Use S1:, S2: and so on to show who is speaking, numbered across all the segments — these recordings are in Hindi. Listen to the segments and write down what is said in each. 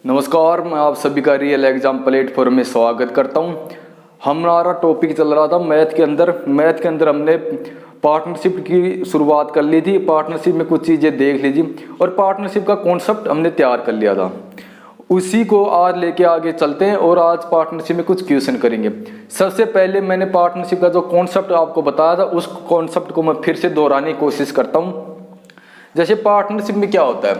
S1: नमस्कार, मैं आप सभी का रियल एग्जाम प्लेटफॉर्म में स्वागत करता हूं। हमारा टॉपिक चल रहा था मैथ के अंदर हमने पार्टनरशिप की शुरुआत कर ली थी। पार्टनरशिप में कुछ चीज़ें देख लीजिए और पार्टनरशिप का कॉन्सेप्ट हमने तैयार कर लिया था। उसी को आज लेके आगे चलते हैं और आज पार्टनरशिप में कुछ क्वेश्चन करेंगे। सबसे पहले मैंने पार्टनरशिप का जो कॉन्सेप्ट आपको बताया था उस कॉन्सेप्ट को मैं फिर से दोहराने की कोशिश करता हूँ। जैसे पार्टनरशिप में क्या होता है,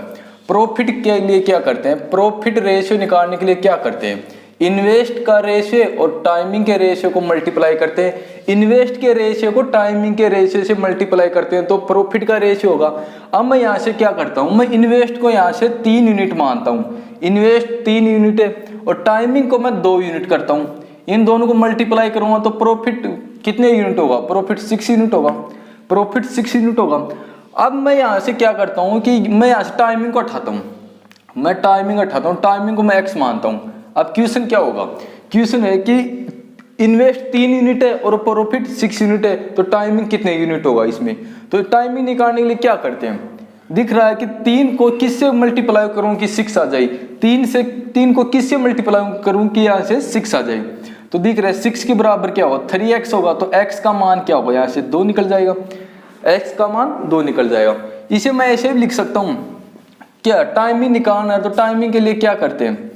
S1: प्रॉफिट के लिए क्या करते हैं, प्रॉफिट रेशियो निकालने के लिए क्या करते हैं, इन्वेस्ट का रेशियो और टाइमिंग के रेशियो को मल्टीप्लाई करते हैं। इन्वेस्ट के रेशियो को टाइमिंग के रेशियो से मल्टीप्लाई करते हैं तो प्रॉफिट का रेशियो होगा। अब मैं यहाँ से क्या करता हूँ, मैं इन्वेस्ट को यहाँ से 3 यूनिट मानता हूँ। इन्वेस्ट 3 यूनिट है और टाइमिंग को मैं 2 यूनिट करता हूँ। इन दोनों को मल्टीप्लाई करूँगा तो प्रॉफिट कितने यूनिट होगा, प्रॉफिट 6 यूनिट होगा। प्रॉफिट 6 यूनिट होगा। अब मैं यहाँ से क्या करता हूँ कि मैं यहाँ से टाइमिंग को हटाता हूँ। मैं टाइमिंग हटाता हूँ, टाइमिंग को मैं x मानता हूँ। अब क्वेश्चन क्या होगा, क्वेश्चन है कि इन्वेस्ट 3 यूनिट है और प्रॉफिट 6 यूनिट है तो टाइमिंग कितने यूनिट होगा इसमें। तो टाइमिंग निकालने के लिए क्या करते हैं, दिख रहा है कि 3 को किससे मल्टीप्लाई करूँ कि 6 आ जाए, 3 को किससे मल्टीप्लाई करूँ कि यहाँ से 6 आ जाए। तो दिख रहा है 6 के बराबर क्या होगा, 3x होगा। तो x का मान क्या होगा, यहाँ से 2 निकल जाएगा, x का मान 2 निकल जाएगा। इसे मैं ऐसे भी लिख सकता हूँ, क्या टाइमिंग निकालना है तो टाइमिंग के लिए क्या करते हैं,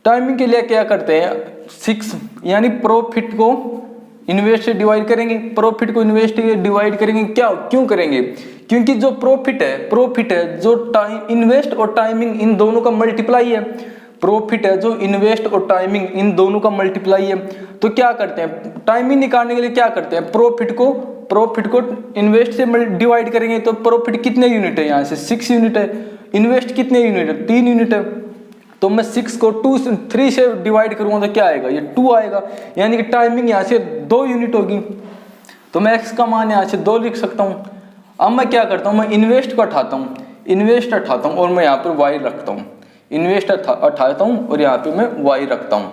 S1: टाइमिंग के लिए क्या करते हैं 6 यानी प्रॉफिट को इन्वेस्ट से डिवाइड करेंगे। प्रॉफिट को इन्वेस्ट से डिवाइड करेंगे, क्या क्यों करेंगे, क्योंकि जो प्रॉफिट है जो टाइम इन्वेस्ट और टाइमिंग इन दोनों का मल्टीप्लाई है। प्रॉफिट है जो इन्वेस्ट और टाइमिंग इन दोनों का मल्टीप्लाई है। तो क्या करते हैं, टाइमिंग निकालने के लिए क्या करते हैं, प्रॉफिट को इन्वेस्ट से डिवाइड करेंगे तो प्रॉफिट कितने यूनिट है, यहाँ से 6 यूनिट है। इन्वेस्ट कितने यूनिट है, 3 यूनिट है। तो मैं 6 को 3 से डिवाइड करूंगा तो क्या आएगा, ये 2 आएगा। यानी कि टाइमिंग यहाँ से 2 यूनिट होगी। तो मैं x का मान यहाँ से 2 लिख सकता हूँ। अब मैं क्या करता हूँ, मैं इन्वेस्ट को हटाता हूँ और मैं यहाँ पर y रखता हूँ। इन्वेस्ट हटाता हूँ और यहाँ पे मैं y रखता हूँ।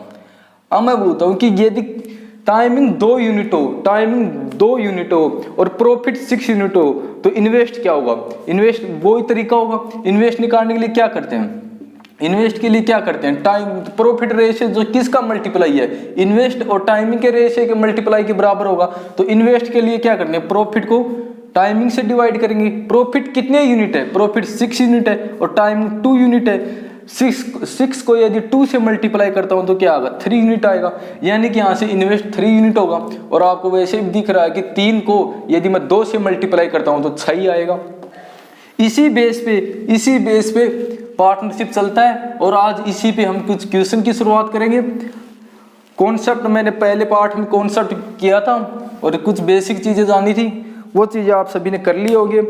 S1: अब मैं बोलता हूँ कि यदि टाइमिंग 2 यूनिट हो और प्रॉफिट 6 यूनिट हो तो इन्वेस्ट क्या होगा, इन्वेस्ट वही तरीका होगा। इन्वेस्ट निकालने के लिए क्या करते हैं, इन्वेस्ट के लिए क्या करते हैं, टाइम प्रॉफिट रेशियो जो किसका मल्टीप्लाई है, इन्वेस्ट और टाइमिंग के रेशियो के मल्टीप्लाई के बराबर होगा। तो इन्वेस्ट के लिए क्या करते हैं, प्रॉफिट को टाइमिंग से डिवाइड करेंगे। प्रॉफिट कितने यूनिट है, प्रॉफिट 6 यूनिट है और टाइमिंग 2 यूनिट है। 6 को यदि 2 से मल्टीप्लाई करता हूं तो क्या आएगा, 3 यूनिट आएगा। यानी कि यहाँ से इन्वेस्ट 3 यूनिट होगा। और आपको वैसे भी दिख रहा है कि 3 को यदि मैं 2 से मल्टीप्लाई करता हूं तो 6 ही आएगा। इसी बेस पे पार्टनरशिप चलता है और आज इसी पे हम कुछ क्वेश्चन की शुरुआत करेंगे। कॉन्सेप्ट मैंने पहले पार्ट में कॉन्सेप्ट किया था और कुछ बेसिक चीजें जानी थी, वो चीजें आप सभी ने कर ली होगी।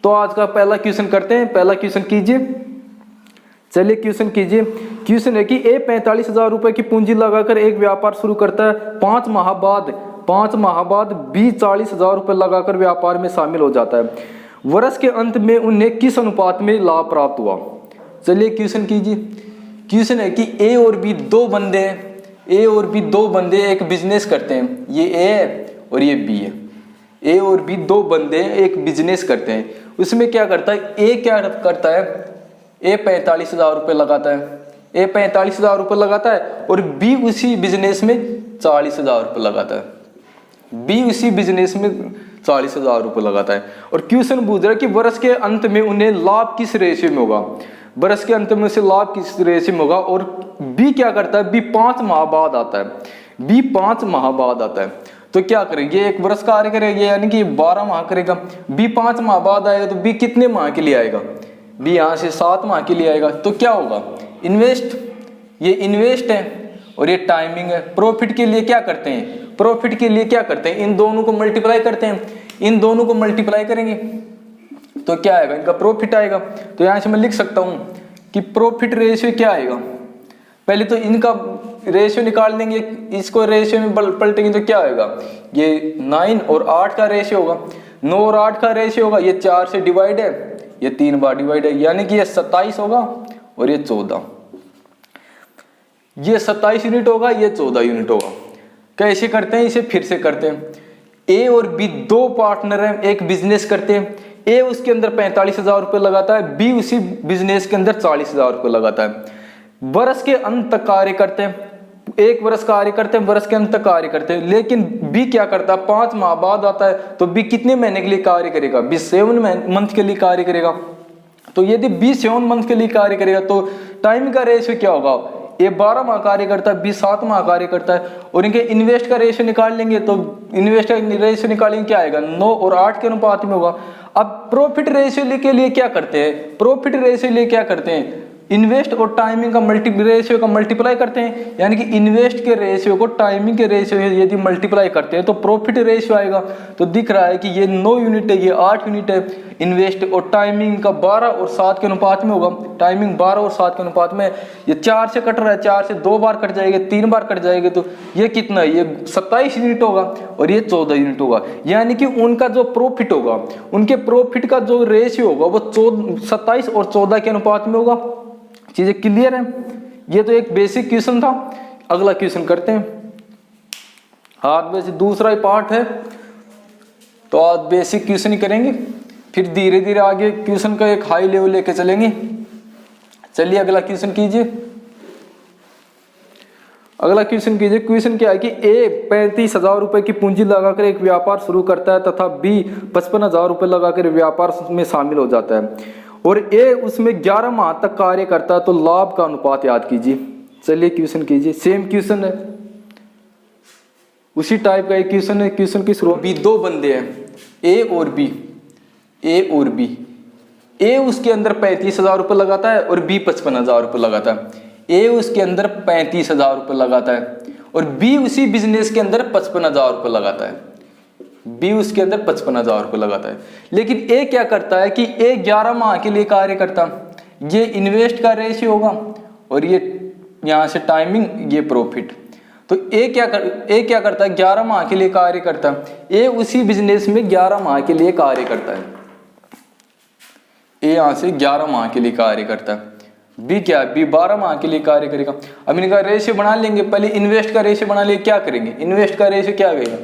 S1: तो आज का पहला क्वेश्चन करते हैं। पहला क्वेश्चन कीजिए, चलिए क्वेश्चन कीजिए। क्वेश्चन है कि ए 45,000 रुपए की पूंजी लगाकर एक व्यापार शुरू करता है। 5 माह बाद बी 40,000 रुपए लगाकर व्यापार में शामिल हो जाता है। वर्ष के अंत में उन्हें किस अनुपात में लाभ प्राप्त हुआ। चलिए क्वेश्चन कीजिए। क्वेश्चन है कि ए और बी दो बंदे एक बिजनेस करते हैं। ये ए है और ये बी है। ए और बी दो बंदे एक बिजनेस करते हैं। उसमें क्या करता है, ए क्या करता है, ए 45,000 रुपये लगाता है और बी उसी बिजनेस में 40,000 रुपये लगाता है। और क्वेश्चन पूछ रहा है कि वर्ष के अंत में उन्हें लाभ किस रेशियो में होगा। वर्ष के अंत में उसे लाभ किस रेशियो में होगा। और बी क्या करता है, बी 5 माह बाद आता है। तो क्या करेंगे, एक वर्ष कार्य करेंगे यानी कि 12 माह करेगा। बी 5 माह बाद आएगा तो बी कितने माह के लिए आएगा, बी यहाँ से 7 माह के लिए आएगा। तो क्या होगा, इन्वेस्ट, ये इन्वेस्ट है और ये टाइमिंग है। प्रॉफिट के लिए क्या करते हैं, इन दोनों को मल्टीप्लाई करते हैं। इन दोनों को मल्टीप्लाई करेंगे तो क्या आएगा, इनका प्रॉफिट आएगा। तो यहाँ से मैं लिख सकता हूँ कि प्रॉफिट रेशियो क्या आएगा, पहले तो इनका रेशियो निकाल देंगे, इसको रेशियो में पलटेंगे तो क्या आएगा, ये 9 और 8 का रेशियो होगा। 9 और 8 का रेशियो होगा, ये 4 से डिवाइड है, ये 3 बार डिवाइड है, यानी कि ये 27 होगा और ये 14। ये 27 यूनिट होगा, ये 14 यूनिट होगा। कैसे करते हैं, इसे फिर से करते हैं। ए और बी दो पार्टनर हैं, एक बिजनेस करते हैं। ए उसके अंदर 45,000 रुपये लगाता है, बी उसी बिजनेस के अंदर 40,000 रुपये लगाता है। वर्ष के अंत तक कार्य करते हैं, 1 वर्ष कार्य करते हैं, वर्ष के अंत तक कार्य करते हैं। लेकिन बी क्या करता है, 5 माह बाद आता है, तो बी कितने महीने के लिए कार्य करेगा, बी 7 मंथ के लिए कार्य करेगा। तो यदि बी 7 मंथ के लिए कार्य करेगा तो टाइम का रेशियो क्या होगा, ए 12 माह कार्य करता है, बी 7 माह कार्य करता है। और इनके इन्वेस्ट का रेशियो निकाल लेंगे तो इन्वेस्ट का रेशियो निकालेंगे, क्या आएगा, 9 और 8 के अनुपात में होगा। अब प्रॉफिट रेशियो के लिए क्या करते हैं, प्रॉफिट रेशियो लिए क्या करते हैं, इन्वेस्ट और टाइमिंग का रेशियो का मल्टीप्लाई करते हैं, यानी कि इन्वेस्ट के रेशियो को टाइमिंग के रेशियो यदि मल्टीप्लाई करते हैं तो प्रॉफिट रेशियो आएगा। तो दिख रहा है कि ये 9 यूनिट है, ये 8 यूनिट है। इन्वेस्ट और टाइमिंग का 12 और 7 के अनुपात में होगा, टाइमिंग 12 और 7 के अनुपात में। ये 4 से कट रहा है, 4 से 2 बार कट जाएगा, 3 बार कट जाएगा, तो ये कितना है, ये 27 यूनिट होगा और ये 14 यूनिट होगा। यानी कि उनका जो प्रॉफिट होगा, उनके प्रॉफिट का जो रेशियो होगा वो 27 और 14 के अनुपात में होगा। चीजें क्लियर है? ये तो एक बेसिक क्वेश्चन था। अगला क्वेश्चन करते हैं। हाथ में से दूसरा ही पार्ट है, तो आज बेसिक क्वेश्चन ही करेंगे, फिर धीरे धीरे आगे क्वेश्चन का एक हाई लेवल लेके चलेंगे। चलिए अगला क्वेश्चन कीजिए। अगला क्वेश्चन कीजिए। क्वेश्चन क्या है कि ए 35,000 रुपए की पूंजी लगाकर एक व्यापार शुरू करता है तथा बी 55,000 रुपए लगाकर व्यापार में शामिल हो जाता है और ए उसमें 11 माह तक कार्य करता है, तो लाभ का अनुपात याद कीजिए। चलिए क्वेश्चन कीजिए। सेम क्वेश्चन है, उसी टाइप का एक क्वेश्चन है। क्वेश्चन की शुरुआत, बी 2 बंदे हैं, ए और बी, ए और बी। ए उसके अंदर 35,000 रुपये लगाता है और बी 55,000 रुपये लगाता है। ए उसके अंदर 35,000 रुपये लगाता है और बी उसी बिजनेस के अंदर 55,000 रुपये लगाता है। बी उसके अंदर 55,000 रुपये लगाता है। लेकिन ए क्या करता है कि ए 11 माह के लिए कार्य करता, ये इन्वेस्ट का रेशियो होगा और ये यहाँ से टाइमिंग, ये प्रॉफिट। तो ए क्या करता है, 11 माह के लिए कार्य करता है। ए उसी बिजनेस में 11 माह के लिए कार्य करता है। ए यहाँ से 11 माह के लिए कार्य करता है। बी क्या, बी 12 माह के लिए कार्य करेगा। अब इनका रेशियो बना लेंगे। पहले इन्वेस्ट का रेशियो बना लेंगे। क्या करेंगे, इन्वेस्ट का रेशियो क्या आएगा,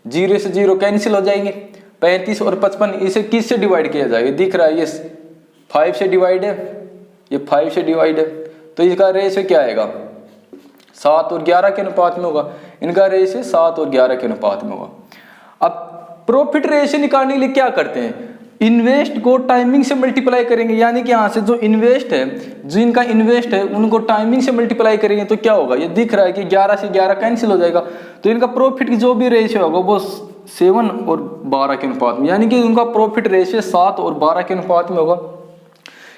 S1: 0 से 0 कैंसिल हो जाएंगे। 35 और 55 इसे किस से डिवाइड किया जाएगा, दिख रहा है ये 5 से डिवाइड है, ये 5 से डिवाइड है, तो इसका रेशियो क्या आएगा, 7 और 11 के अनुपात में होगा। इनका रेशियो 7 और 11 के अनुपात में होगा। अब प्रॉफिट रेशियो निकालने के लिए क्या करते हैं, इन्वेस्ट को टाइमिंग से मल्टीप्लाई करेंगे। यानी कि यहाँ से जो इन्वेस्ट है, जो इनका इन्वेस्ट है, उनको टाइमिंग से मल्टीप्लाई करेंगे तो क्या होगा, ये दिख रहा है कि 11 से 11 कैंसिल हो जाएगा। तो इनका प्रॉफिट की जो भी रेशियो होगा वो 7 और 12 के अनुपात में, यानी कि उनका प्रॉफिट रेशियो 7 और 12 के अनुपात में होगा।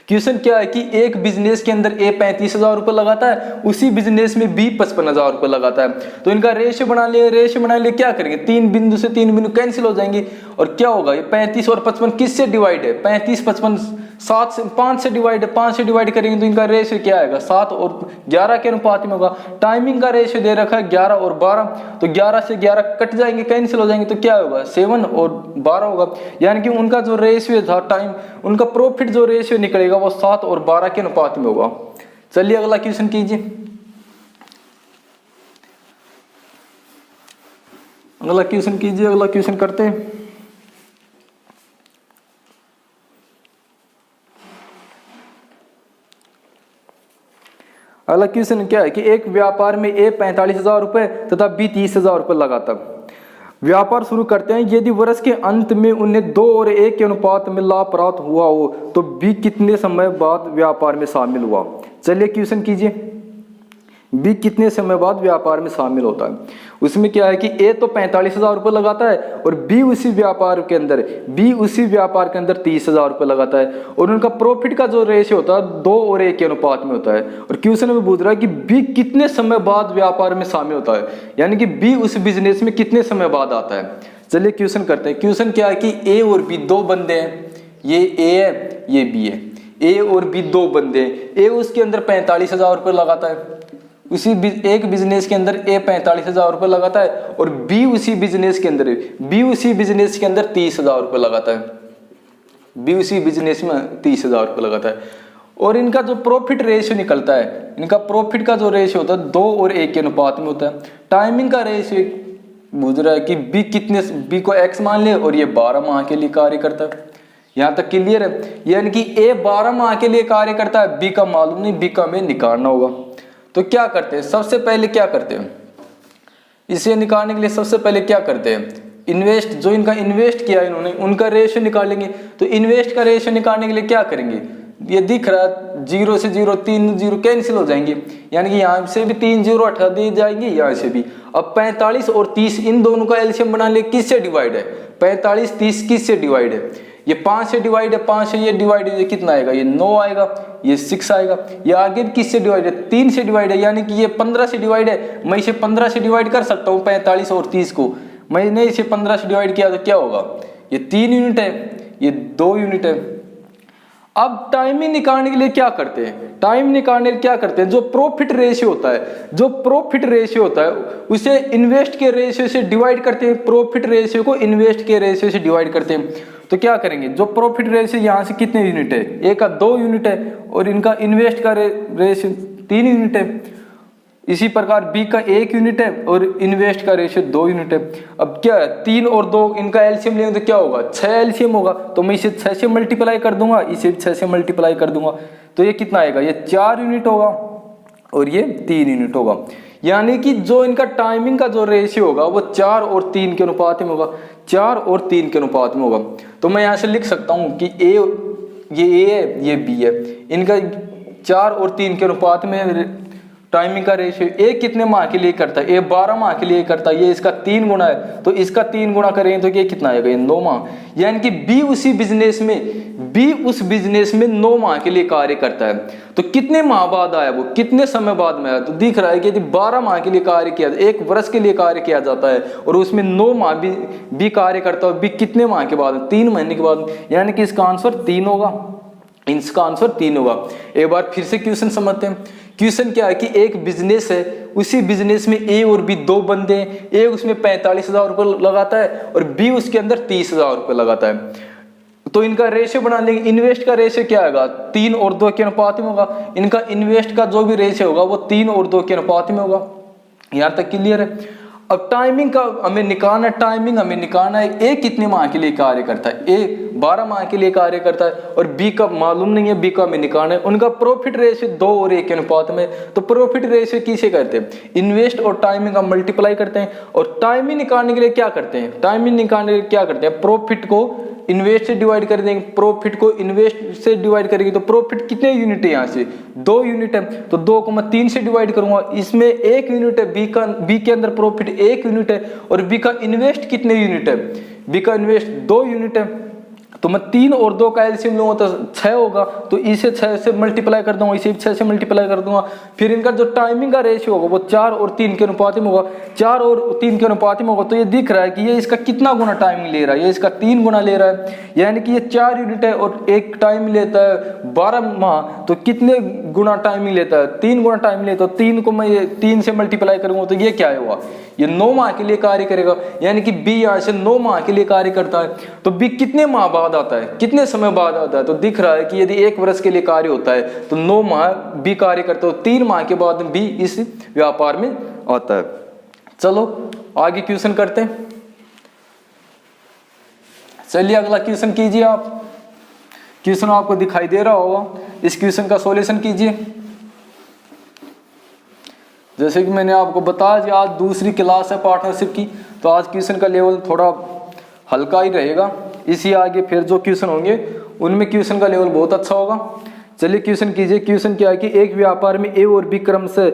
S1: क्वेश्चन क्या है कि एक बिजनेस के अंदर ए 35,000 रुपये लगाता है, उसी बिजनेस में बी 55,000 रुपये लगाता है। तो इनका रेशियो बना लिए क्या करेंगे, 3 बिंदु से 3 बिंदु कैंसिल हो जाएंगे और क्या होगा, ये 35 और 55 किससे डिवाइड है, 35 55 7 से 5 से डिवाइड है, 5 से डिवाइड करेंगे तो इनका रेशियो क्या आएगा, 7 और 11 के अनुपात में होगा। टाइमिंग का रेशियो दे रखा है 11 और 12, तो 11 से 11 कट जाएंगे, कैंसिल हो जाएंगे, तो क्या होगा 7 और 12 होगा। यानी कि उनका जो रेशियो था टाइम, उनका प्रॉफिट जो रेशियो निकलेगा वो 7 और 12 के अनुपात में होगा। चलिए अगला क्वेश्चन कीजिए। अगला क्वेश्चन करते हैं। अगला क्वेश्चन क्या है कि एक व्यापार में ए 45,000 रुपए तथा बी 30,000 रुपए लगाता व्यापार शुरू करते हैं। यदि वर्ष के अंत में उन्हें 2 और 1 के अनुपात में लाभ प्राप्त हुआ हो तो बी कितने समय बाद व्यापार में शामिल हुआ। चलिए क्वेश्चन कीजिए। बी कितने समय बाद व्यापार में शामिल होता है। उसमें क्या है कि ए तो 45,000 रुपये लगाता है और बी उसी व्यापार के अंदर 30,000 रुपये लगाता है और उनका प्रॉफिट का जो रेशियो होता है 2 और 1 के अनुपात में होता है। और क्वेश्चन में पूछ रहा है कि बी कितने समय बाद व्यापार में शामिल होता है, यानी कि बी उस बिजनेस में कितने समय बाद आता है। चलिए क्वेश्चन करते हैं। क्वेश्चन क्या है कि ए और बी 2 बंदे हैं, ये ए है ये बी है। ए और बी 2 बंदे हैं, ए उसके अंदर 45,000 रुपये लगाता है, उसी एक बिजनेस के अंदर ए 45,000 रुपये लगाता है और बी उसी बिजनेस के अंदर 30,000 रुपये लगाता है। बी उसी बिजनेस में 30,000 रुपये लगाता है और इनका जो प्रॉफिट रेशियो निकलता है, इनका प्रॉफिट का जो रेशियो होता है 2 और 1 के अनुपात में होता है। टाइमिंग का रेशियो बुझ रहा है कि बी को x मान ले और ये 12 माह के लिए कार्य करता है। यहाँ तक क्लियर है। यानी कि ए 12 माह के लिए कार्य करता है, बी का मालूम नहीं, बी का हमें निकालना होगा। तो क्या करते हैं, सबसे पहले क्या करते हैं, इसे निकालने के लिए सबसे पहले क्या करते हैं, इन्वेस्ट, जो इनका इन्वेस्ट किया इन्होंने उनका रेशियो निकालेंगे। तो इन्वेस्ट का रेशियो निकालने के लिए क्या करेंगे, ये दिख रहा है 0 से 0, 3 0 कैंसिल हो जाएंगे, यानी कि यहाँ से भी 3 0 हटा दी जाएंगे, यहाँ से भी। अब 45 और 30 इन दोनों का एलसीएम बना ले, किससे डिवाइड है, 45 30 किससे डिवाइड है, ये 5 से डिवाइड है, 5 से ये डिवाइड है, ये कितना आएगा, ये 9 आएगा, ये 6 आएगा। ये आगे किससे डिवाइड है, 3 से डिवाइड है, यानी कि ये 15 से डिवाइड है। मैं इसे 15 से डिवाइड कर सकता हूँ 45 और 30 को, मैंने इसे 15 से डिवाइड किया तो क्या होगा, ये 3 यूनिट है, ये 2 यूनिट है। अब टाइमिंग निकालने के लिए क्या करते हैं, टाइम निकालने के लिए क्या करते हैं, जो प्रॉफिट रेशियो होता है, जो प्रॉफिट रेशियो होता है उसे इन्वेस्ट के रेशियो से डिवाइड करते हैं, प्रॉफिट रेशियो को इन्वेस्ट के रेशियो से डिवाइड करते हैं। तो क्या करेंगे, जो प्रॉफिट रेशियो यहाँ से कितने यूनिट है, ए का 2 यूनिट है और इनका इन्वेस्ट का रेशियो 3 यूनिट है। इसी प्रकार बी का 1 यूनिट है और इन्वेस्ट का रेशियो 2 यूनिट है। अब क्या है, 3 और 2 इनका एलसीएम लेंगे तो क्या होगा, 6 एलसीएम होगा। तो मैं इसे 6 से मल्टीप्लाई कर दूंगा, इसे 6 से मल्टीप्लाई कर दूंगा, तो ये कितना आएगा, ये 4 यूनिट होगा और ये 3 यूनिट होगा। यानी कि जो इनका टाइमिंग का जो रेशियो होगा वो 4 और 3 के अनुपात में होगा, 4 और 3 के अनुपात में होगा। तो मैं यहाँ से लिख सकता हूँ कि ये ए है, ये बी है, इनका 4 और 3 के अनुपात में टाइमिंग का रेशियो। ए कितने माह के लिए करता है, ए 12 माह के लिए करता है, ये इसका 3 गुना है, तो इसका 3 गुना करेंगे तो ये कितना आएगा, ये 9 माह। यानी कि बी उसी बिजनेस में, बी उस बिजनेस में 9 माह के लिए कार्य करता है। तो कितने माह बाद आया वो, कितने समय बाद में आया, तो दिख रहा है कि 12 माह के लिए कार्य किया, 1 वर्ष के लिए कार्य किया जाता है और उसमें 9 माह बी कार्य करता है। बी कितने माह के बाद, 3 महीने के बाद, यानी कि इसका आंसर 3 होगा, इसका आंसर 3 होगा। एक बार फिर से क्वेश्चन समझते हैं। क्वेश्चन क्या है कि एक बिजनेस है, उसी बिजनेस में ए और बी 2 बंदे हैं, ए उसमें 45,000 रुपये लगाता है और बी उसके अंदर 30,000 रुपये लगाता है। तो इनका रेशियो बना लेंगे। इन्वेस्ट का रेशियो क्या आएगा, 3 और 2 के अनुपात में होगा। इनका इन्वेस्ट का जो भी रेशियो होगा वो 3 और 2 के अनुपात में होगा। यहाँ तक क्लियर है। अब टाइमिंग का हमें निकालना है, टाइमिंग हमें निकालना है, ए कितने माह के लिए कार्य करता है, ए 12 माह के लिए कार्य करता है और बी का मालूम नहीं है, बी का हमें निकालना है। उनका प्रॉफिट रेशियो 2 और 1 के अनुपात में। तो प्रॉफिट रेशियो किसे करते हैं, इन्वेस्ट और टाइमिंग का मल्टीप्लाई करते हैं। और टाइमिंग निकालने के लिए क्या करते हैं, टाइमिंग निकालने के लिए क्या करते हैं, प्रॉफिट को इन्वेस्ट से डिवाइड कर देंगे, प्रॉफिट को इन्वेस्ट से डिवाइड करेंगे तो प्रॉफिट कितने यूनिट है, यहाँ से 2 यूनिट है, तो 2 को मैं 3 से डिवाइड करूंगा, इसमें 1 यूनिट है, बी के अंदर प्रॉफिट 1 यूनिट है और बी का इन्वेस्ट कितने यूनिट है, बी का इन्वेस्ट 2 यूनिट है। तो मैं 3 और 2 का एलसीएम लूंगा तो 6 होगा, तो इसे 6 से मल्टीप्लाई कर दूंगा, इसे 6 से मल्टीप्लाई कर दूंगा। फिर इनका जो टाइमिंग का रेशियो होगा वो 4 और 3 के अनुपात में होगा, 4 और 3 के अनुपात में होगा। तो ये दिख रहा है कि ये इसका कितना गुना टाइमिंग ले रहा है, ये इसका 3 गुना ले रहा है। यानी कि ये 4 यूनिट है और एक टाइम लेता है 12 माह, तो कितने गुना टाइमिंग लेता है, 3 गुना टाइम लेता है। 3 को मैं ये 3 से मल्टीप्लाई करूंगा तो ये क्या हुआ, ये 9 माह के लिए कार्य करेगा। यानी कि बी यहाँ से 9 माह के लिए कार्य करता है। तो बी कितने माह बाद आता है, कितने समय बाद आता है, तो दिख रहा है कि यदि 1 वर्ष के लिए कार्य होता है तो 9 माह बी कार्य करता है, 3 माह के बाद बी इस व्यापार में आता है। चलो आगे क्वेश्चन करते हैं। चलिए अगला क्वेश्चन कीजिए आप। क्वेश्चन आपको दिखाई दे रहा होगा, इस क्वेश्चन का सॉल्यूशन कीजिए। जैसे कि मैंने आपको बताया कि आज दूसरी क्लास है पार्टनरशिप की, तो आज क्वेश्चन का लेवल थोड़ा हल्का ही रहेगा। इसी आगे फिर जो क्वेश्चन होंगे उनमें क्वेश्चन का लेवल बहुत अच्छा होगा। चलिए क्वेश्चन कीजिए। क्वेश्चन क्या है कि एक व्यापार में ए और बी क्रम से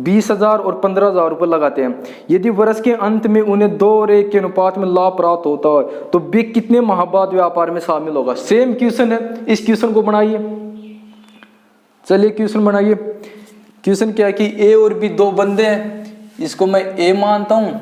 S1: 20,000 और 15,000 रुपये लगाते हैं। यदि वर्ष के अंत में उन्हें 2 और 1 के अनुपात में लाभ प्राप्त होता है तो बी कितने माह बाद व्यापार में शामिल होगा। सेम क्वेश्चन है, इस क्वेश्चन को बनाइए। चलिए क्वेश्चन बनाइए। क्वेश्चन क्या है कि ए और बी 2 बंदे हैं, इसको मैं ए मानता हूं,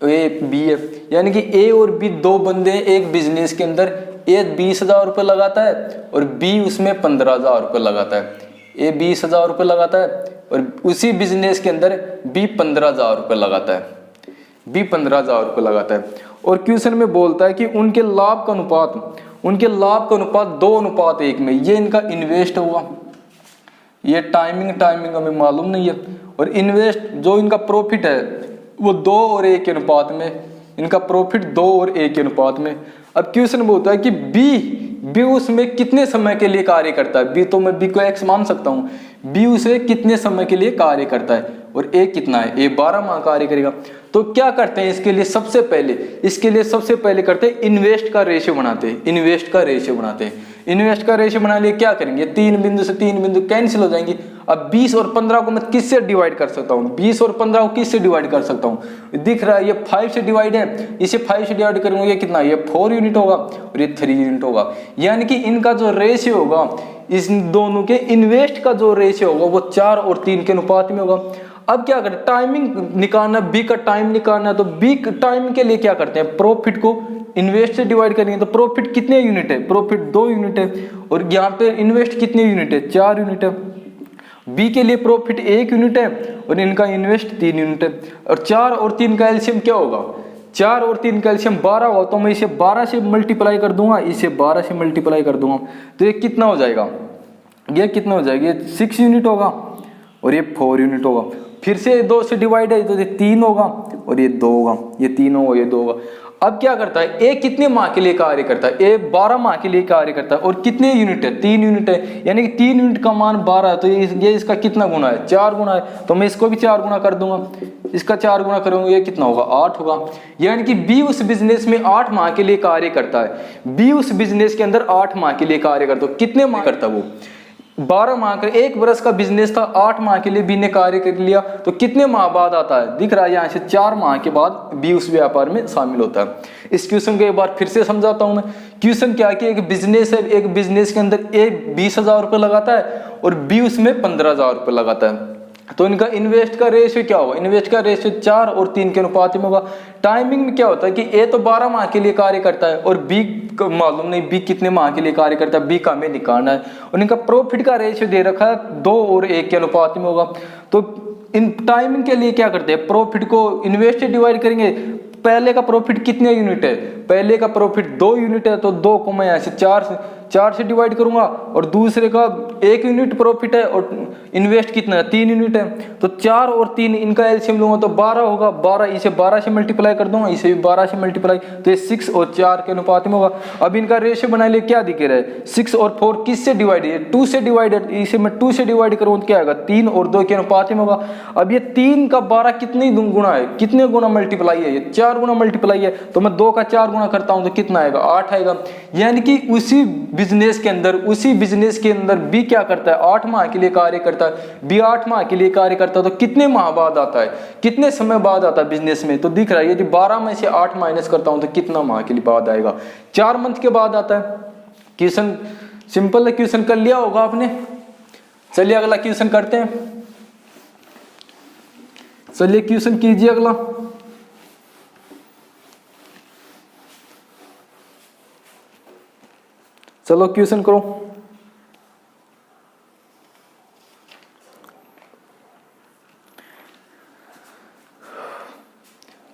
S1: ए बी है। यानी कि ए और बी 2 बंदे हैं एक बिजनेस के अंदर। ए 20,000 रुपये लगाता है और बी उसमें 15,000 रुपये लगाता है। ए 20,000 रुपये लगाता है और उसी बिजनेस के अंदर बी 15,000 रुपये लगाता है, बी 15,000 रुपये लगाता है। और क्वेश्चन में बोलता है कि उनके लाभ का अनुपात 2:1 में, ये इनका इन्वेस्ट हुआ। ये टाइमिंग हमें मालूम नहीं है। और इन्वेस्ट जो इनका प्रॉफिट है वो 2 और 1 के अनुपात में, इनका प्रॉफिट 2 और 1 के अनुपात में। अब क्वेश्चन बोलता है कि बी उसमें कितने समय के लिए कार्य करता है। बी तो मैं बी को एक्स मान सकता हूँ, बी उसे कितने समय के लिए कार्य करता है और ए कितना है, ए 12 माह कार्य करेगा। तो क्या करते हैं इसके लिए सबसे पहले करते हैं इन्वेस्ट का रेशियो बनाते हैं। इन्वेस्ट का रेशियो बना लिए क्या करेंगे, 3 बिंदु से 3 बिंदु कैंसिल हो जाएंगे। अब 20 और 15 को मैं किससे डिवाइड कर सकता हूँ, 20 और 15 को किससे डिवाइड कर सकता हूँ, दिख रहा है ये 5 से डिवाइड है, इसे 5 से डिवाइड करूंगा ये कितना, ये 4 यूनिट होगा और ये 3 यूनिट होगा। यानी कि इनका जो रेशियो होगा, इस दोनों के इन्वेस्ट का जो रेशियो होगा वो 4 और 3 के अनुपात में होगा। अब क्या करें, टाइमिंग निकालना, बी का टाइम निकालना, तो बी टाइम के लिए क्या करते हैं, प्रॉफिट को इन्वेस्ट से डिवाइड करेंगे। तो प्रॉफिट कितने यूनिट है, प्रॉफिट 2 यूनिट है और यहाँ पे इन्वेस्ट कितने यूनिट है, 4 यूनिट है। बी के लिए प्रॉफिट 1 यूनिट है और इनका इन्वेस्ट 3 यूनिट है। और 4 और 3 का एलसीएम क्या होगा, 4 और 3 का एलसीएम 12 होगा। तो मैं इसे 12 से मल्टीप्लाई कर दूंगा, इसे 12 से मल्टीप्लाई कर दूंगा, तो ये कितना हो जाएगा, ये कितना हो जाएगा, ये 6 यूनिट होगा और ये 4 यूनिट होगा। फिर से 2 से डिवाइड है तो ये 3 होगा और ये 2 होगा, ये 3 होगा, ये 2 होगा। अब क्या करता है, ए कितने माह के लिए कार्य करता है, ए 12 माह के लिए कार्य करता है और कितने यूनिट है, 3 यूनिट है। यानी कि 3 यूनिट का मान 12 है, तो ये इसका कितना गुना है, 4 गुना है। तो मैं इसको भी 4 गुना कर दूंगा, इसका 4 गुना करूंगा, ये कितना होगा, 8 होगा। यानी कि बी उस बिजनेस में 8 माह के लिए कार्य करता है। बी उस बिजनेस के अंदर 8 माह के लिए कार्य करता है। कितने माह करता है वो, 12 माह का, 1 वर्ष का बिजनेस था, 8 माह के लिए बी ने कार्य कर लिया। तो कितने माह बाद आता है, दिख रहा है यहाँ से 4 माह के बाद बी उस व्यापार में शामिल होता है। इस क्वेश्चन को एक बार फिर से समझाता हूं मैं। क्वेश्चन क्या है कि एक बिजनेस है, एक बिजनेस के अंदर ए 20,000 रुपये लगाता है और बी उसमें 15,000 रुपये लगाता है। तो इनका इन्वेस्ट का रेशियो क्या होगा, इन्वेस्ट का रेशियो 4 और 3 के अनुपात में होगा। टाइमिंग में क्या होता है कि ए तो 12 माह के लिए कार्य करता है और बी को मालूम नहीं बी कितने माह के लिए कार्य करता है, बी का हमें निकालना है। और इनका प्रॉफिट का रेशियो दे रखा है 2 और 1 के अनुपात में होगा। तो इन टाइमिंग के लिए क्या करते हैं, प्रॉफिट को इन्वेस्ट से डिवाइड करेंगे। पहले का प्रॉफिट कितने यूनिट है, पहले का प्रॉफिट 2 यूनिट है, तो 2 को मैं यहाँ से 4 से डिवाइड करूंगा और दूसरे का 1 यूनिट प्रॉफिट है और इन्वेस्ट कितना है, 3 यूनिट है। तो 4 और 3 इनका एलसीएम लूंगा तो 12 होगा, 12 इसे 12 से मल्टीप्लाई कर दूंगा, इसे भी 12 से मल्टीप्लाई, तो ये 6 और 4 के अनुपात में होगा। अब इनका रेशियो बना लिए, क्या दिखे रहा है, 6 और 4 किससे डिवाइड है, 2 से डिवाइडेड, इसे मैं 2 से डिवाइड करूँ तो क्या आएगा, 3 और 2 के अनुपात में होगा। अब ये 3 का 12 कितने गुना है, कितने गुना मल्टीप्लाई है, ये 4 गुना मल्टीप्लाई है। तो मैं 2 का 4 गुना करता हूं तो कितना आएगा, 8 आएगा। यानी कि उसी बिजनेस के अंदर बी क्या करता है, 8 माह के लिए कार्य करता है। बी 8 माह के लिए कार्य करता है तो कितने माह बाद आता है, कितने समय बाद आता है बिजनेस में, तो दिख रहा है यदि 12 में से 8 माइनस करता हूं तो कितना माह के लिए बाद आएगा, 4 मंथ के बाद आता है। क्वेश्चन सिंपल है, क्वेश्चन कर लिया होगा आपने। चलिए अगला क्वेश्चन करते हैं, चलिए क्वेश्चन कीजिए अगला। चलो क्वेश्चन करो।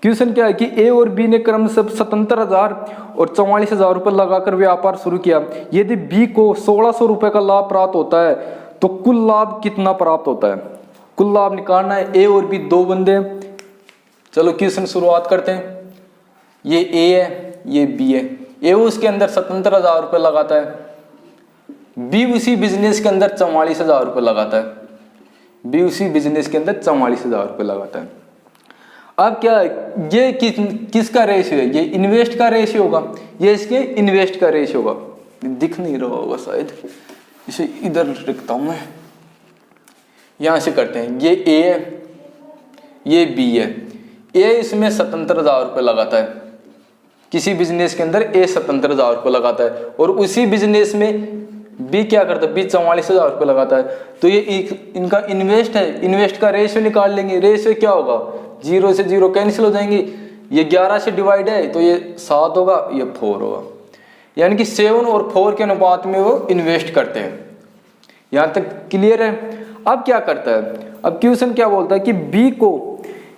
S1: क्वेश्चन क्या है कि ए और बी ने क्रमशः 77,000 और 44,000 रुपये लगाकर व्यापार शुरू किया। यदि बी को 1,600 रुपये का लाभ प्राप्त होता है तो कुल लाभ कितना प्राप्त होता है, कुल लाभ निकालना है। ए और बी 2 बंदे हैं। चलो क्वेश्चन शुरुआत करते हैं। ये ए है, ये बी है। ए उसके अंदर 77,000 रुपये लगाता है, बी उसी बिजनेस के अंदर 44,000 रुपये लगाता है। बी उसी बिजनेस के अंदर 44,000 रुपये लगाता है। अब क्या है, ये किसका रेशियो है, ये इन्वेस्ट का रेशियो होगा, ये इसके इन्वेस्ट का रेशियो होगा। दिख नहीं रहा होगा शायद, इसे इधर रखता हूं मैं, यहां से करते हैं। ये ए है, ये बी है। ए इसमें 77,000 रुपये लगाता है, किसी बिजनेस के अंदर ए 77,000 रुपये लगाता है और उसी बिजनेस में बी क्या करता है, बी 44,000 रुपये लगाता है। तो ये इनका इन्वेस्ट है, इन्वेस्ट का रेशियो निकाल लेंगे। रेशियो क्या होगा, 0 से 0 कैंसिल हो जाएंगे। ये 11 से डिवाइड है तो ये 7 होगा, ये 4 होगा। यानी कि 7 और 4 के अनुपात में वो इन्वेस्ट करते हैं। यहां तक क्लियर है। अब क्या करता है, अब क्वेश्चन क्या बोलता है कि बी को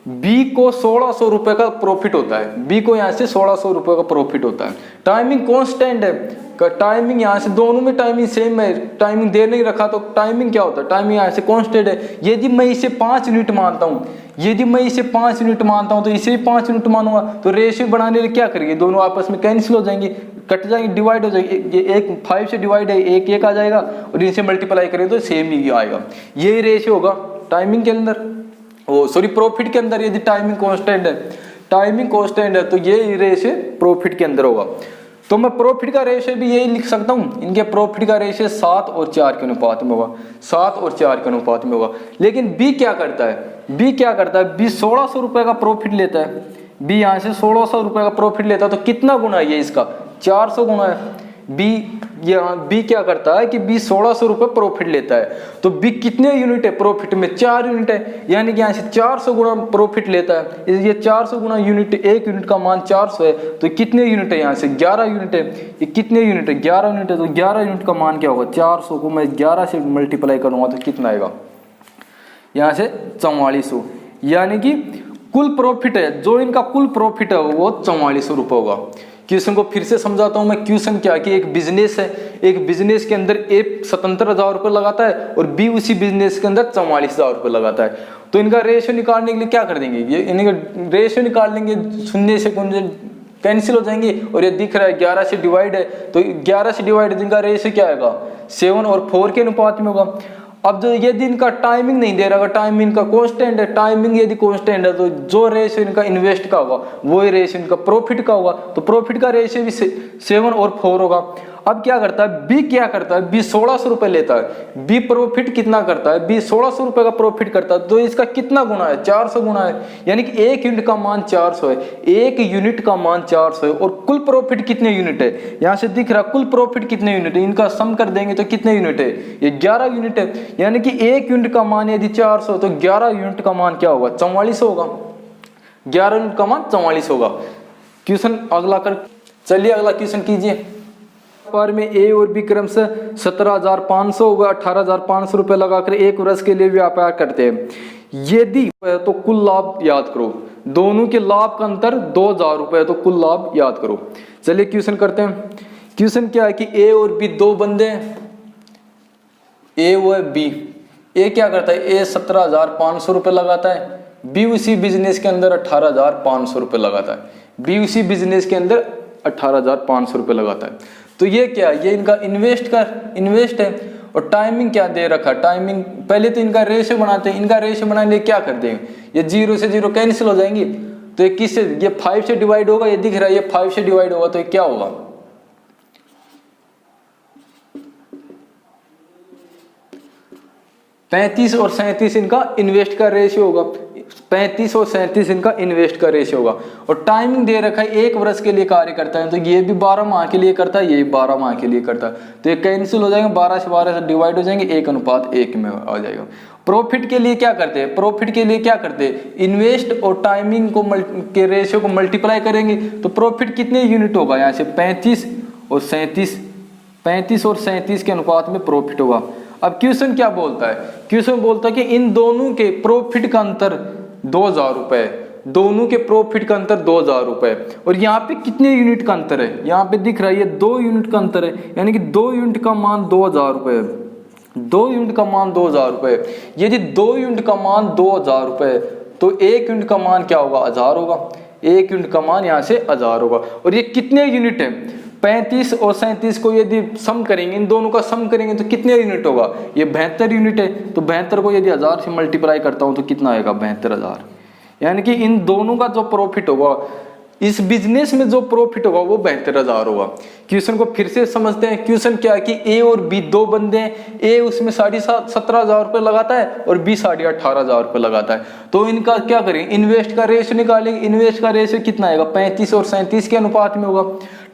S1: 1,600 रुपये का प्रॉफिट होता है। बी को यहाँ से 1,600 रुपये का प्रॉफिट होता है। टाइमिंग कांस्टेंट है, टाइमिंग यहाँ से दोनों में टाइमिंग सेम है, टाइमिंग दे नहीं रखा तो टाइमिंग क्या होता है, टाइमिंग यहाँ से कांस्टेंट है। यदि मैं इसे 5 यूनिट मानता हूँ, यदि मैं इसे 5 यूनिट मानता हूँ तो इसे भी 5 यूनिट मानूंगा। तो रेशियो बढ़ाने के लिए क्या करेंगे, दोनों आपस में कैंसिल हो जाएंगे, कट जाएंगे, डिवाइड हो जाएगी, ये एक 5 से डिवाइड है, एक एक आ जाएगा और इनसे मल्टीप्लाई करें तो सेम ही आएगा। यही रेशियो होगा टाइमिंग के अंदर, ओ सॉरी प्रॉफिट के अंदर। यदि टाइमिंग कांस्टेंट है, टाइमिंग कांस्टेंट है तो ये रेशियो प्रॉफिट के अंदर होगा। तो मैं प्रॉफिट का रेशियो भी यही लिख सकता हूँ, इनके प्रॉफिट का रेशियो 7 और 4 के अनुपात में होगा, 7 और 4 के अनुपात में होगा। लेकिन बी क्या करता है, बी क्या करता है, बी 1600 रुपये का प्रॉफिट लेता है, बी यहाँ से 1600 रुपये का प्रॉफिट लेता है, तो कितना गुना है ये इसका, 400 गुना है। बी क्या करता है कि बी 1600 रुपये प्रॉफिट लेता है, तो बी कितने यूनिट है प्रॉफिट में, 4 यूनिट है, यानी कि यहाँ से 400 गुना प्रॉफिट लेता है। ये 400 गुना यूनिट, एक यूनिट का मान 400 है, तो कितने यूनिट है, यहाँ से 11 यूनिट है। ये कितने यूनिट है, 11 यूनिट है, तो 11 यूनिट का मान क्या होगा, 400 को मैं 11 से मल्टीप्लाई करूँगा तो कितना आएगा, यहाँ से 4400। यानी कि कुल प्रॉफिट है, जो इनका कुल प्रॉफिट है वो 4400 रुपये होगा। क्वेश्चन को फिर से समझाता हूं मैं। क्वेश्चन क्या कि एक बिजनेस है, एक बिजनेस के अंदर ए 77,000 रुपये लगाता है और बी उसी बिजनेस के अंदर 44,000 रुपये लगाता है। तो इनका रेशियो निकालने के लिए क्या कर देंगे, ये इनका रेशियो निकाल लेंगे, शून्य से कैंसिल हो जाएंगे और ये दिख रहा है 11 से डिवाइड है, तो 11 से डिवाइड इनका रेशियो क्या आएगा, 7 और 4 के अनुपात में होगा। अब जो यदि इनका टाइमिंग नहीं दे रहा, टाइमिंग इनका कांस्टेंट है, टाइमिंग यदि कांस्टेंट है तो जो रेशियो इनका इन्वेस्ट का होगा वही रेशियो इनका प्रॉफिट का होगा। तो प्रॉफिट का रेशियो भी 7 और 4 होगा। अब क्या करता है बी, क्या करता है बी 1600 रुपये लेता है, बी प्रॉफिट कितना करता है, बी 1600 रुपये का प्रॉफिट करता है, तो इसका कितना गुना है, 400 गुना है, यानी कि एक यूनिट का मान 400 है, एक यूनिट का मान 400 है। और कुल प्रॉफिट कितने यूनिट है, यहाँ से दिख रहा कुल प्रॉफिट कितने यूनिट है, इनका सम कर देंगे तो कितने यूनिट है, ये 11 यूनिट है। यानी कि एक यूनिट का मान यदि 400 तो 11 यूनिट का मान क्या होगा, 4400 होगा, 11 यूनिट का मान 4400 होगा। क्वेश्चन अगला कर, चलिए अगला क्वेश्चन कीजिए। व्यापार में ए और बी क्रम से 17,500 व 18,500 रुपये लगाकर एक वर्ष के लिए व्यापार करते हैं। यदि तो कुल लाभ याद करो, दोनों के लाभ का अंतर 2,000 रुपये, तो कुल लाभ याद करो। चलिए क्वेश्चन करते हैं। क्वेश्चन क्या है कि ए और बी दो बंदे हैं, ए व बी। ए क्या करता है, ए 17,500 रुपये लगाता है, बी उसी बिजनेस के अंदर 18,500 रुपये लगाता है, बी उसी बिजनेस के अंदर 18,500 रुपये लगाता है। तो ये क्या है, ये इनका इन्वेस्ट है। और टाइमिंग क्या दे रखा, टाइमिंग पहले तो इनका रेशियो बनाते हैं, इनका रेशियो बनाने के लिए क्या कर देंगे, ये 0 से 0 कैंसिल हो जाएंगी, तो ये किससे, ये 5 से डिवाइड होगा, ये दिख रहा है ये 5 से डिवाइड होगा, तो ये क्या होगा, 35 और 37 इनका इन्वेस्ट का रेशियो होगा, 35 और 37 इनका इन्वेस्ट का रेशियो होगा। और टाइमिंग दे रखा है एक वर्ष के लिए कार्य करता है, तो ये भी 12 माह के लिए करता है, ये भी 12 माह के लिए करता है, तो ये कैंसिल हो जाएंगे, 12 से 12 से डिवाइड हो जाएंगे, 1:1 में आ जाएगा। प्रॉफिट के लिए क्या करते हैं, प्रॉफिट के लिए क्या करते हैं, इन्वेस्ट और टाइमिंग को के रेशियो को मल्टीप्लाई करेंगे, तो प्रॉफिट कितने यूनिट होगा, यहाँ से 35 और 37 के अनुपात में प्रॉफिट होगा। अब क्वेश्चन क्या बोलता है, क्वेश्चन बोलता है कि इन दोनों के प्रॉफिट का अंतर 2,000 रुपये, दोनों के प्रॉफिट का अंतर 2,000 रुपये। और यहाँ पे कितने यूनिट का अंतर है, यहाँ पे दिख रहा है ये 2 यूनिट का अंतर है, यानी कि 2 यूनिट का मान 2,000 रुपये, 2 यूनिट का मान 2,000 रुपये। यदि 2 यूनिट का मान 2,000 रुपये तो 1 यूनिट का मान क्या होगा, 1000 होगा, 1 यूनिट का मान यहाँ से 1000 होगा। और ये कितने यूनिट है, 35 और 37 को यदि सम करेंगे, इन दोनों का सम करेंगे तो कितने यूनिट होगा, ये 72 यूनिट है, तो 72 को यदि 1000 से मल्टीप्लाई करता हूँ तो कितना आएगा, 72,000। यानी कि इन दोनों का जो प्रॉफिट होगा, इस बिजनेस में जो प्रॉफिट होगा वो 72,000 होगा। क्वेश्चन को फिर से समझते हैं। क्वेश्चन क्या है कि ए और बी दो बंदे हैं, ए उसमें 17,500 रुपये लगाता है और बी 18,500 रुपये लगाता है, तो इनका क्या करेंगे, इन्वेस्ट का रेशियो निकालेंगे। इन्वेस्ट का रेशियो कितना आएगा, 35 और 37 के अनुपात में होगा।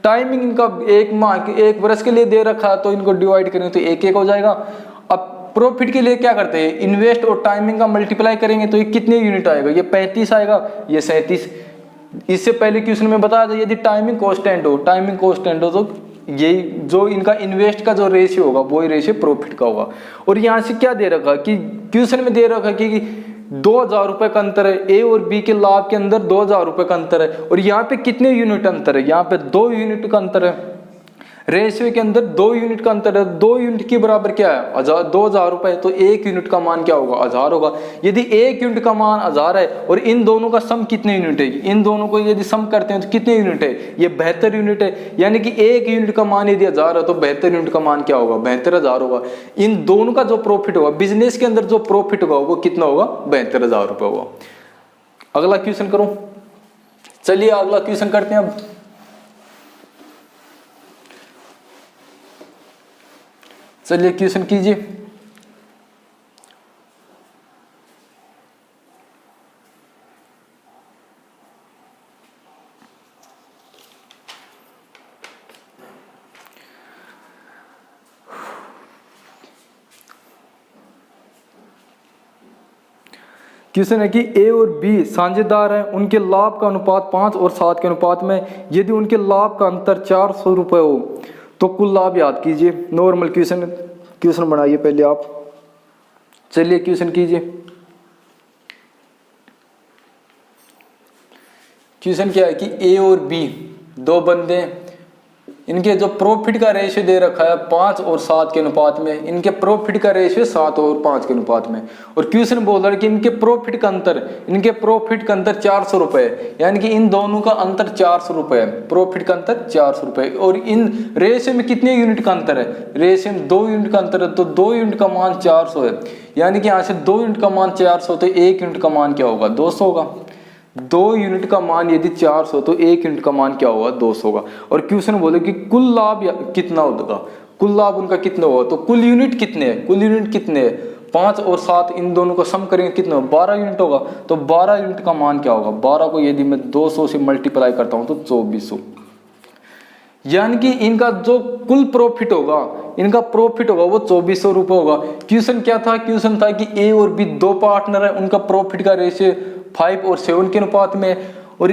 S1: टाइमिंग इनका एक वर्ष के लिए दे रखा है, तो इनको डिवाइड करेंगे तो 1:1 हो जाएगा। अब प्रॉफिट के लिए क्या करते हैं, इन्वेस्ट और टाइमिंग का मल्टीप्लाई करेंगे तो ये कितने यूनिट आएगा, ये 35 आएगा, ये 37। इससे पहले क्वेश्चन में बताया था यदि टाइमिंग कांस्टेंट हो तो यही जो इनका इन्वेस्ट का जो रेशियो होगा वही रेशियो प्रॉफिट का होगा। और यहाँ से क्या दे रखा कि क्वेश्चन में दे रखा कि 2,000 रुपये का अंतर है, ए और बी के लाभ के अंदर 2,000 रुपये का अंतर है। और यहाँ पे कितने यूनिट अंतर है, यहाँ पे 2 यूनिट का अंतर है। रेशियो के अंदर 2 यूनिट का अंतर है, 2 यूनिट के बराबर क्या है 2000 रुपए, तो 1 यूनिट का मान क्या होगा 1000 होगा। यदि 1 यूनिट का मान 1000 है और इन दोनों का सम कितने यूनिट है, इन दोनों को यदि सम करते हैं तो कितने यूनिट है, ये 72 यूनिट है। यानी कि 1 यूनिट का मान यदि 1000 है तो 72 यूनिट का मान क्या होगा 72000 होगा। इन दोनों का जो प्रॉफिट होगा, बिजनेस के अंदर जो प्रॉफिट होगा वो कितना होगा 72000 रुपए होगा। अगला क्वेश्चन करो, चलिए अगला क्वेश्चन करते हैं। अब चलिए क्वेश्चन कीजिए। क्वेश्चन है कि ए और बी साझेदार हैं, उनके लाभ का अनुपात 5 और 7 के अनुपात में, यदि उनके लाभ का अंतर 400 रुपये हो तो कुल लाभ याद कीजिए। नॉर्मल क्वेश्चन बनाइए पहले आप। चलिए क्वेश्चन कीजिए। क्वेश्चन क्या है कि ए और बी दो बंदे, इनके जो प्रॉफिट का रेशियो दे रखा है 5 और 7 के अनुपात में, इनके प्रॉफिट का रेशियो 7 और 5 के अनुपात में, और क्वेश्चन बोल रहा है कि इनके प्रॉफिट का अंतर 400 रुपए है। यानी कि इन दोनों का अंतर 400 रुपए है, प्रॉफिट का अंतर 400 रुपए। और इन रेशियो में कितने यूनिट का अंतर है, रेशियो में 2 यूनिट का अंतर है, तो 2 यूनिट का मान 400 है। यानी कि यहाँ से 2 यूनिट का मान 400 तो 1 यूनिट का मान क्या होगा 200 होगा। 2 यूनिट का मान यदि 400 तो 1 यूनिट का मान क्या होगा 200 होगा। और क्वेश्चन बोले कि कुल लाभ कितना होगा, कुल लाभ उनका कितना होगा, तो कुल यूनिट कितने हैं 5 और 7, इन दोनों को सम करेंगे कितना 12 यूनिट होगा। तो 12 यूनिट का मान क्या होगा, 12 को यदि मैं 200 से मल्टीप्लाई करता हूं तो 2400। यानी कि इनका जो कुल प्रॉफिट होगा, वो 2400 रुपये होगा। क्वेश्चन क्या था, क्वेश्चन था कि ए और बी दो पार्टनर है, उनका प्रॉफिट का रेशियो 5 और 7 के अनुपात में, और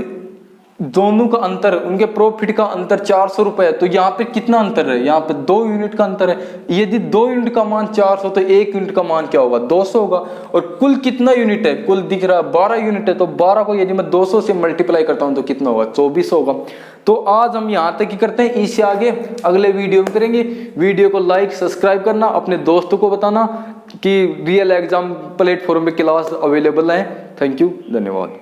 S1: दोनों का अंतर, उनके प्रॉफिट का अंतर 400 रुपए है। तो यहाँ पे कितना अंतर है, यहाँ पे 2 यूनिट का अंतर है। यदि 2 यूनिट का मान 400 तो 1 यूनिट का मान क्या होगा 200 होगा। और कुल कितना यूनिट है, कुल दिख रहा है 12 यूनिट है, तो 12 को यदि मैं 200 से मल्टीप्लाई करता हूँ तो कितना होगा 2400 होगा। तो आज हम यहाँ तक ही करते हैं, इससे आगे अगले वीडियो में करेंगे। वीडियो को लाइक सब्सक्राइब करना, अपने दोस्तों को बताना कि रियल एग्जाम प्लेटफॉर्म पे क्लास अवेलेबल है। थैंक यू, धन्यवाद।